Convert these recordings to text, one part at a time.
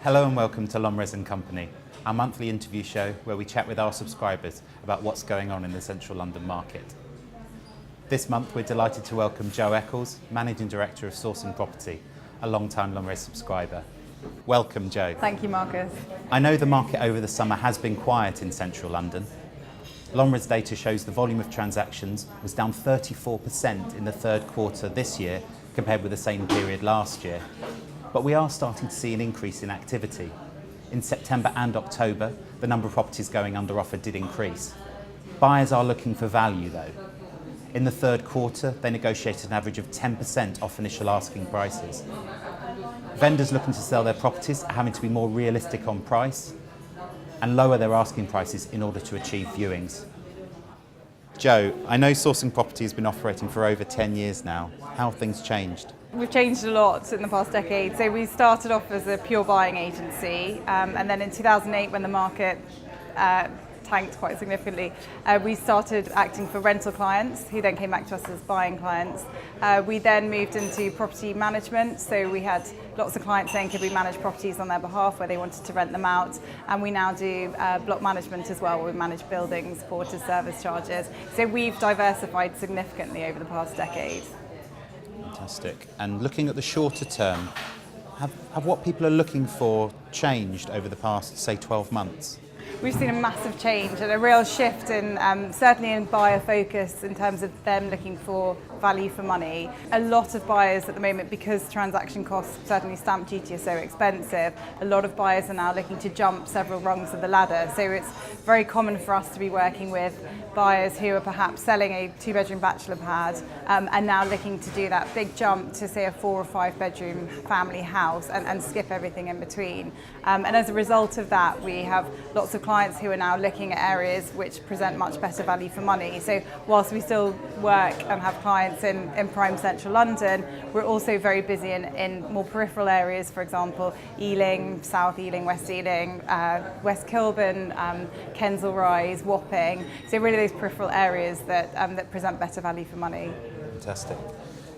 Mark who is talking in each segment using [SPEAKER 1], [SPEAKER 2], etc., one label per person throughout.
[SPEAKER 1] Hello and welcome to LonRes Company, our monthly interview show where we chat with our subscribers about what's going on in the central London market. This month we're delighted to welcome Jo Eccles, Managing Director of Sourcing Property, a long-time LonRes subscriber. Welcome, Jo.
[SPEAKER 2] Thank you, Marcus.
[SPEAKER 1] I know the market over the summer has been quiet in central London. LonRes data shows the volume of transactions was down 34% in the third quarter this year compared with the same period last year. But we are starting to see an increase in activity. In September and October, the number of properties going under offer did increase. Buyers are looking for value though. In the third quarter, they negotiated an average of 10% off initial asking prices. Vendors looking to sell their properties are having to be more realistic on price and lower their asking prices in order to achieve viewings. Jo, I know Sourcing Property has been operating for over 10 years now. How have things changed?
[SPEAKER 2] We've changed a lot in the past decade. So we started off as a pure buying agency, and then in 2008, when the market tanked quite significantly, we started acting for rental clients who then came back to us as buying clients. We then moved into property management, so we had lots of clients saying could we manage properties on their behalf where they wanted to rent them out, and we now do block management as well, where we manage buildings, porters, service charges. So we've diversified significantly over the past decade.
[SPEAKER 1] Fantastic. And looking at the shorter term, have what people are looking for changed over the past, say, 12 months?
[SPEAKER 2] We've seen a massive change and a real shift in, certainly in buyer focus in terms of them looking for value for money. A lot of buyers at the moment, because transaction costs, certainly stamp duty, are so expensive, a lot of buyers are now looking to jump several rungs of the ladder. So it's very common for us to be working with buyers who are perhaps selling a 2-bedroom bachelor pad and now looking to do that big jump to, say, a 4 or 5 bedroom family house and skip everything in between. And as a result of that, we have lots of clients who are now looking at areas which present much better value for money. So whilst we still work and have clients in prime central London, we're also very busy in more peripheral areas, for example, Ealing, South Ealing, West Ealing, West Kilburn, Kensal Rise, Wapping. So really those peripheral areas that present better value for money.
[SPEAKER 1] Fantastic.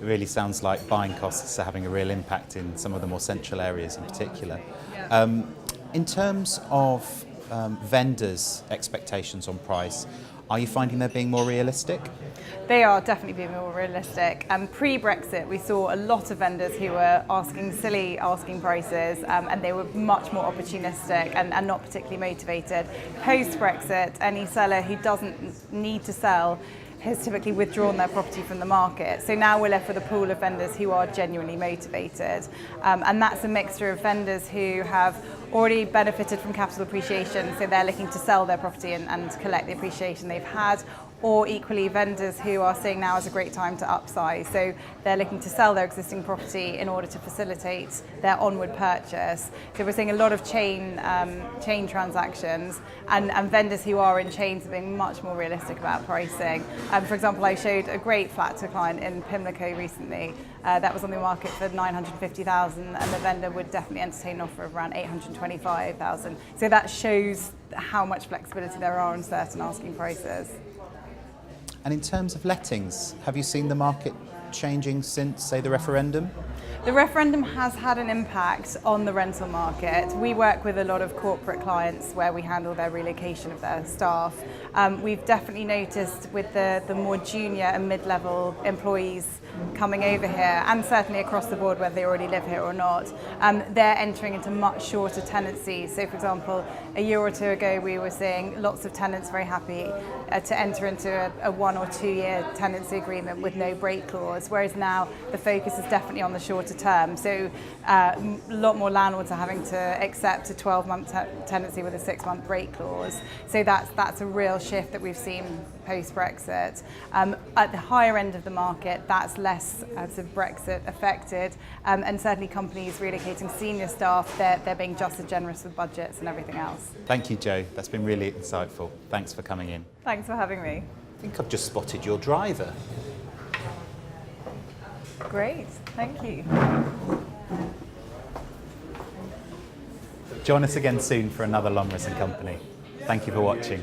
[SPEAKER 1] It really sounds like buying costs are having a real impact in some of the more central areas in particular.
[SPEAKER 2] Yeah.
[SPEAKER 1] In terms of vendors' expectations on price, are you finding they're being more realistic?
[SPEAKER 2] They are definitely being more realistic. Pre-Brexit, we saw a lot of vendors who were asking silly asking prices, and they were much more opportunistic and not particularly motivated. Post-Brexit, any seller who doesn't need to sell has typically withdrawn their property from the market. So now we're left with a pool of vendors who are genuinely motivated. And that's a mixture of vendors who have already benefited from capital appreciation, so they're looking to sell their property and collect the appreciation they've had, or equally vendors who are seeing now is a great time to upsize. So they're looking to sell their existing property in order to facilitate their onward purchase. So we're seeing a lot of chain transactions, and vendors who are in chains are being much more realistic about pricing. For example, I showed a great flat to a client in Pimlico recently. That was on the market for 950,000, and the vendor would definitely entertain an offer of around 825,000. So that shows how much flexibility there are on certain asking prices.
[SPEAKER 1] And in terms of lettings, have you seen the market changing since, say, the referendum?
[SPEAKER 2] The referendum has had an impact on the rental market. We work with a lot of corporate clients where we handle their relocation of their staff. We've definitely noticed with the more junior and mid-level employees coming over here, and certainly across the board whether they already live here or not, they're entering into much shorter tenancies. So for example, a year or two ago we were seeing lots of tenants very happy to enter into a 1 or 2 year tenancy agreement with no break clause, whereas now the focus is definitely on the shorter term. So a lot more landlords are having to accept a 12-month tenancy with a 6-month break clause. So that's a real shift that we've seen post-Brexit. At the higher end of the market, that's less sort of Brexit affected, and certainly companies relocating senior staff, they're being just as generous with budgets and everything else.
[SPEAKER 1] Thank you, Jo. That's been really insightful. Thanks for coming in.
[SPEAKER 2] Thanks for having me.
[SPEAKER 1] I think I've just spotted your driver.
[SPEAKER 2] Great, thank you.
[SPEAKER 1] Join us again soon for another LonRes Company. Thank you for watching.